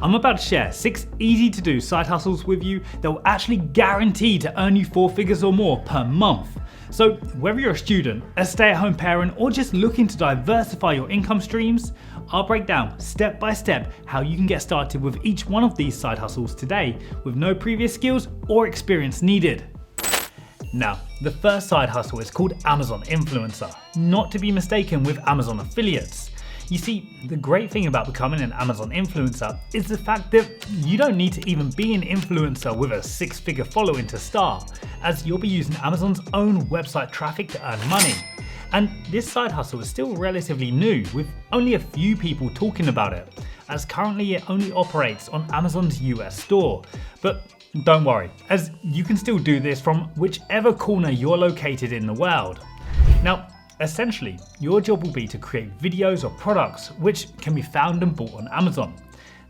I'm about to share 6 easy to do side hustles with you that will actually guarantee to earn you 4 figures or more per month. So whether you're a student, a stay-at-home parent, or just looking to diversify your income streams, I'll break down step by step how you can get started with each one of these side hustles today with no previous skills or experience needed. Now, the first side hustle is called Amazon Influencer, not to be mistaken with Amazon affiliates. You see, the great thing about becoming an Amazon influencer is the fact that you don't need to even be an influencer with a 6-figure following to start, as you'll be using Amazon's own website traffic to earn money. And this side hustle is still relatively new, with only a few people talking about it, as currently it only operates on Amazon's US store. But don't worry, as you can still do this from whichever corner you're located in the world. Now, essentially, your job will be to create videos or products which can be found and bought on Amazon.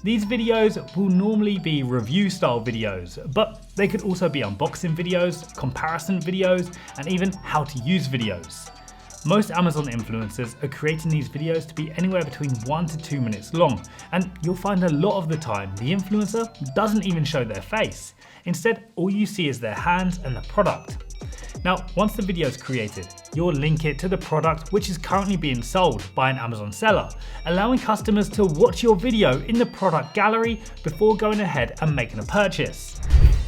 These videos will normally be review style videos, but they could also be unboxing videos, comparison videos, and even how to use videos. Most Amazon influencers are creating these videos to be anywhere between 1 to 2 minutes long, and you'll find a lot of the time the influencer doesn't even show their face. Instead, all you see is their hands and the product. Now, once the video is created, you'll link it to the product which is currently being sold by an Amazon seller, allowing customers to watch your video in the product gallery before going ahead and making a purchase.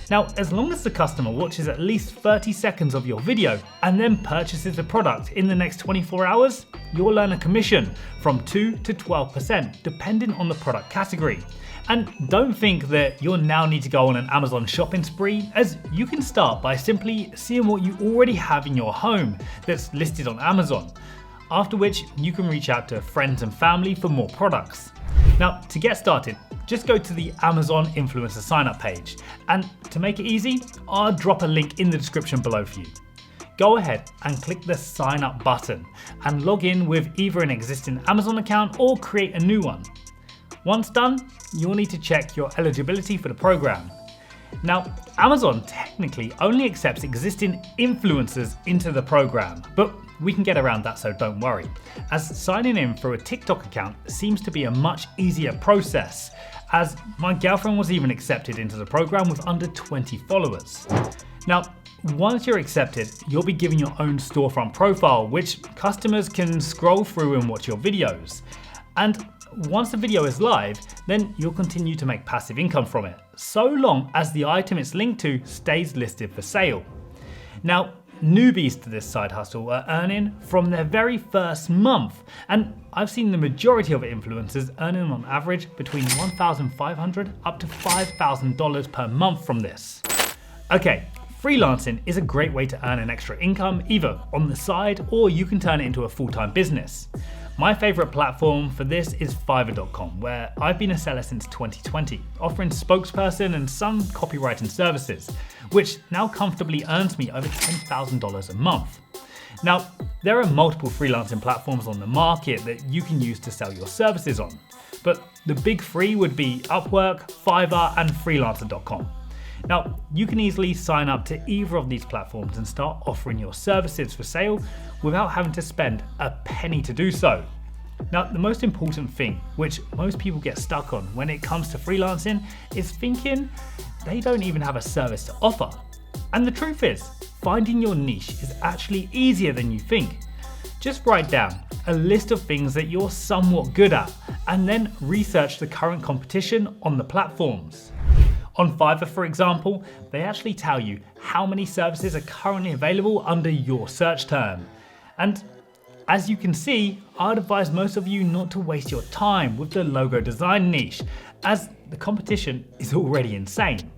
Now, as long as the customer watches at least 30 seconds of your video and then purchases the product in the next 24 hours, you'll earn a commission from 2 to 12% depending on the product category. And don't think that you'll now need to go on an Amazon shopping spree, as you can start by simply seeing what you already have in your home that's listed on Amazon, after which you can reach out to friends and family for more products. Now, to get started, just go to the Amazon Influencer sign up page, and to make it easy, I'll drop a link in the description below for you. Go ahead and click the sign up button and log in with either an existing Amazon account or create a new one. Once done, you'll need to check your eligibility for the program. Now, Amazon technically only accepts existing influencers into the program, but we can get around that, so don't worry, as signing in for a TikTok account seems to be a much easier process, as my girlfriend was even accepted into the program with under 20 followers. Now, once you're accepted, you'll be given your own storefront profile, which customers can scroll through and watch your videos. And once the video is live, then you'll continue to make passive income from it, so long as the item it's linked to stays listed for sale. Now, newbies to this side hustle are earning from their very first month, and I've seen the majority of influencers earning on average between $1,500 up to $5,000 per month from this. Okay, freelancing is a great way to earn an extra income either on the side, or you can turn it into a full-time business. My favorite platform for this is Fiverr.com, where I've been a seller since 2020, offering spokesperson and some copywriting services, which now comfortably earns me over $10,000 a month. Now, there are multiple freelancing platforms on the market that you can use to sell your services on, but the big three would be Upwork, Fiverr, and Freelancer.com. Now, you can easily sign up to either of these platforms and start offering your services for sale without having to spend a penny to do so. Now, the most important thing, which most people get stuck on when it comes to freelancing, is thinking they don't even have a service to offer. And the truth is, finding your niche is actually easier than you think. Just write down a list of things that you're somewhat good at, and then research the current competition on the platforms. On Fiverr, for example, they actually tell you how many services are currently available under your search term. And as you can see, I'd advise most of you not to waste your time with the logo design niche, as the competition is already insane.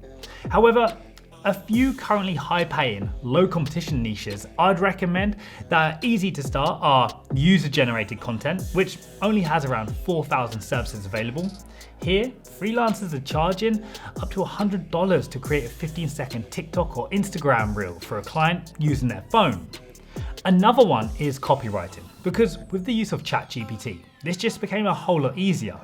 However, a few currently high-paying, low-competition niches I'd recommend that are easy to start are user-generated content, which only has around 4,000 services available. Here, freelancers are charging up to $100 to create a 15-second TikTok or Instagram reel for a client using their phone. Another one is copywriting, because with the use of ChatGPT, this just became a whole lot easier.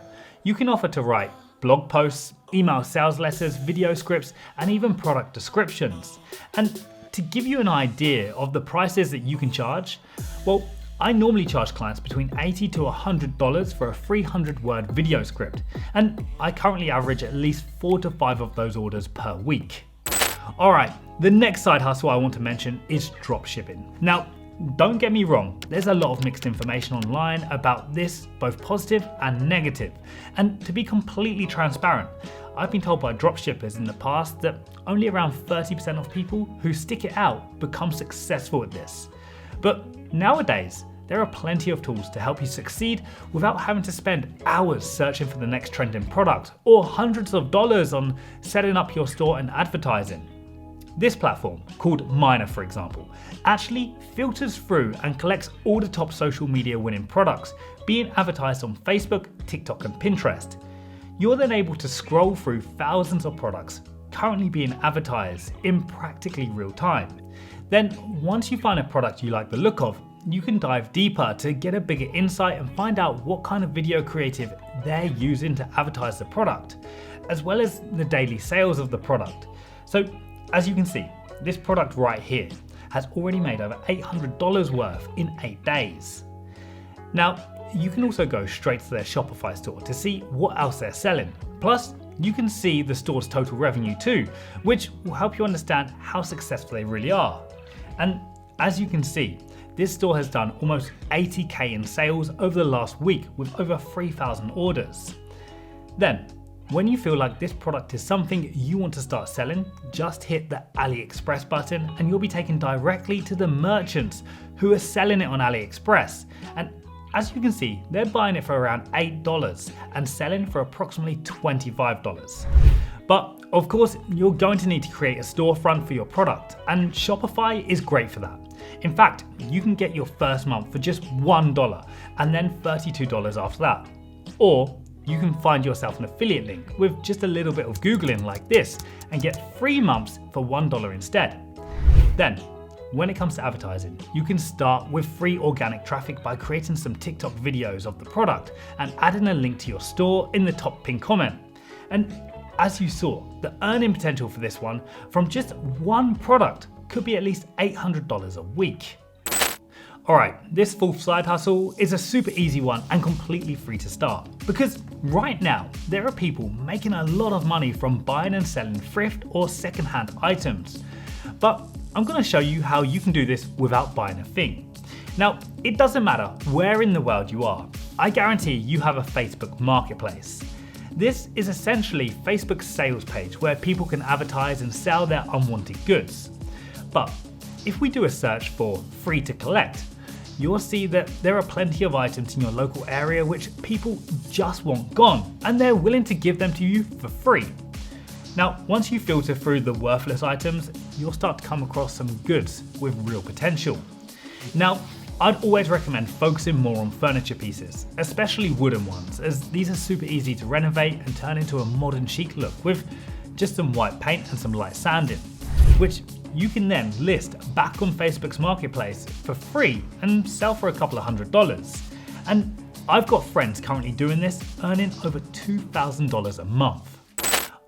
You can offer to write blog posts, email sales letters, video scripts, and even product descriptions. And to give you an idea of the prices that you can charge, well, I normally charge clients between $80 to $100 for a 300-word video script, and I currently average at least 4 to 5 of those orders per week. Alright, the next side hustle I want to mention is dropshipping. Now, don't get me wrong, there's a lot of mixed information online about this, both positive and negative. And to be completely transparent, I've been told by dropshippers in the past that only around 30% of people who stick it out become successful at this. But nowadays, there are plenty of tools to help you succeed without having to spend hours searching for the next trending product or hundreds of dollars on setting up your store and advertising. This platform, called Miner for example, actually filters through and collects all the top social media winning products being advertised on Facebook, TikTok and Pinterest. You're then able to scroll through thousands of products currently being advertised in practically real time. Then once you find a product you like the look of, you can dive deeper to get a bigger insight and find out what kind of video creative they're using to advertise the product, as well as the daily sales of the product. So as you can see, this product right here has already made over $800 worth in 8 days. Now, you can also go straight to their Shopify store to see what else they're selling. Plus, you can see the store's total revenue too, which will help you understand how successful they really are. And as you can see, this store has done almost 80k in sales over the last week with over 3,000 orders. Then, when you feel like this product is something you want to start selling, just hit the AliExpress button and you'll be taken directly to the merchants who are selling it on AliExpress. And as you can see, they're buying it for around $8 and selling for approximately $25. But of course, you're going to need to create a storefront for your product, and Shopify is great for that. In fact, you can get your first month for just $1 and then $32 after that. Or you can find yourself an affiliate link with just a little bit of Googling like this and get 3 months for $1 instead. Then, when it comes to advertising, you can start with free organic traffic by creating some TikTok videos of the product and adding a link to your store in the top pinned comment. And as you saw, the earning potential for this one from just one product could be at least $800 a week. Alright, this fourth side hustle is a super easy one and completely free to start, because right now there are people making a lot of money from buying and selling thrift or secondhand items. But I'm going to show you how you can do this without buying a thing. Now, it doesn't matter where in the world you are, I guarantee you have a Facebook marketplace. This is essentially Facebook's sales page where people can advertise and sell their unwanted goods. But if we do a search for free to collect, you'll see that there are plenty of items in your local area which people just want gone, and they're willing to give them to you for free. Now, once you filter through the worthless items, you'll start to come across some goods with real potential. Now, I'd always recommend focusing more on furniture pieces, especially wooden ones, as these are super easy to renovate and turn into a modern chic look with just some white paint and some light sanding, which you can then list back on Facebook's marketplace for free and sell for a couple of $100. And I've got friends currently doing this, earning over $2,000 a month.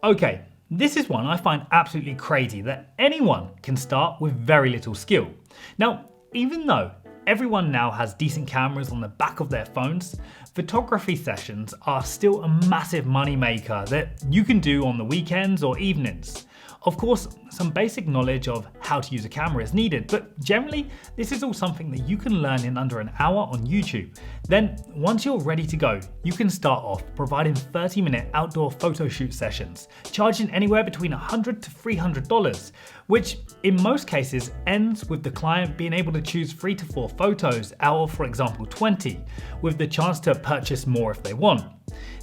Okay, this is one I find absolutely crazy that anyone can start with very little skill. Now, even though everyone now has decent cameras on the back of their phones, photography sessions are still a massive money maker that you can do on the weekends or evenings. Of course, some basic knowledge of how to use a camera is needed, but generally, this is all something that you can learn in under an hour on YouTube. Then, once you're ready to go, you can start off providing 30-minute outdoor photo shoot sessions, charging anywhere between $100 to $300, which in most cases ends with the client being able to choose 3 to 4 photos out of, for example, 20, with the chance to purchase more if they want.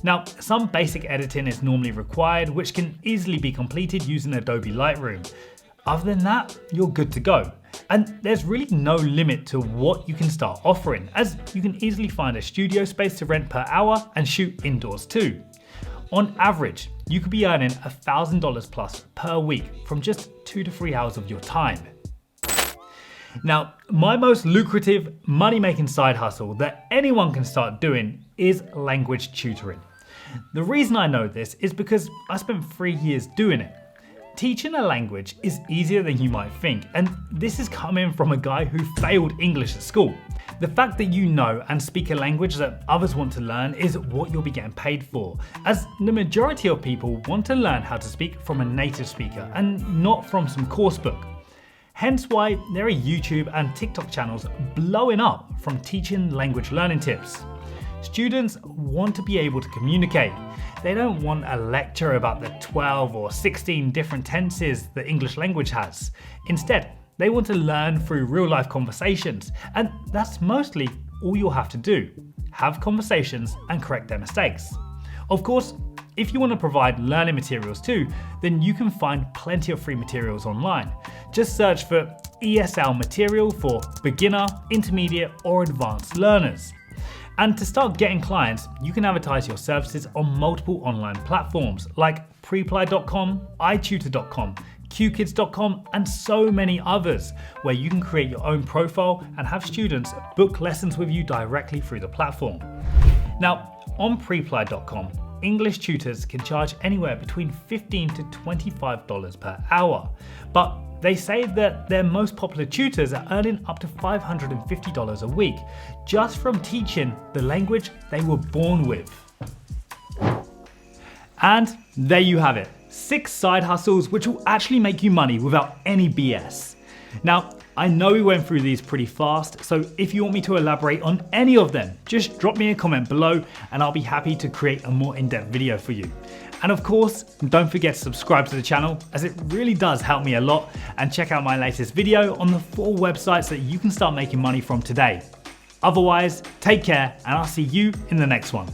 Now, some basic editing is normally required, which can easily be completed using Adobe Lightroom. Other than that, you're good to go. And there's really no limit to what you can start offering, as you can easily find a studio space to rent per hour and shoot indoors too. On average, you could be earning $1,000 plus per week from just 2 to 3 hours of your time. Now, my most lucrative money-making side hustle that anyone can start doing is language tutoring. The reason I know this is because I spent 3 years doing it. Teaching a language is easier than you might think, and this is coming from a guy who failed English at school. The fact that you know and speak a language that others want to learn is what you'll be getting paid for, as the majority of people want to learn how to speak from a native speaker and not from some course book. Hence why there are YouTube and TikTok channels blowing up from teaching language learning tips. Students want to be able to communicate. They don't want a lecture about the 12 or 16 different tenses the English language has. Instead, they want to learn through real-life conversations, and that's mostly all you'll have to do. Have conversations and correct their mistakes. Of course, if you want to provide learning materials too, then you can find plenty of free materials online. Just search for ESL material for beginner, intermediate, or advanced learners. And to start getting clients, you can advertise your services on multiple online platforms like Preply.com, iTutor.com, QKids.com, and so many others, where you can create your own profile and have students book lessons with you directly through the platform. Now, on Preply.com, English tutors can charge anywhere between $15 to $25 per hour, but they say that their most popular tutors are earning up to $550 a week just from teaching the language they were born with. And there you have it, 6 side hustles which will actually make you money without any BS. Now, I know we went through these pretty fast, so if you want me to elaborate on any of them, just drop me a comment below and I'll be happy to create a more in-depth video for you. And of course, don't forget to subscribe to the channel, as it really does help me a lot, and check out my latest video on the 4 websites that you can start making money from today. Otherwise, take care and I'll see you in the next one.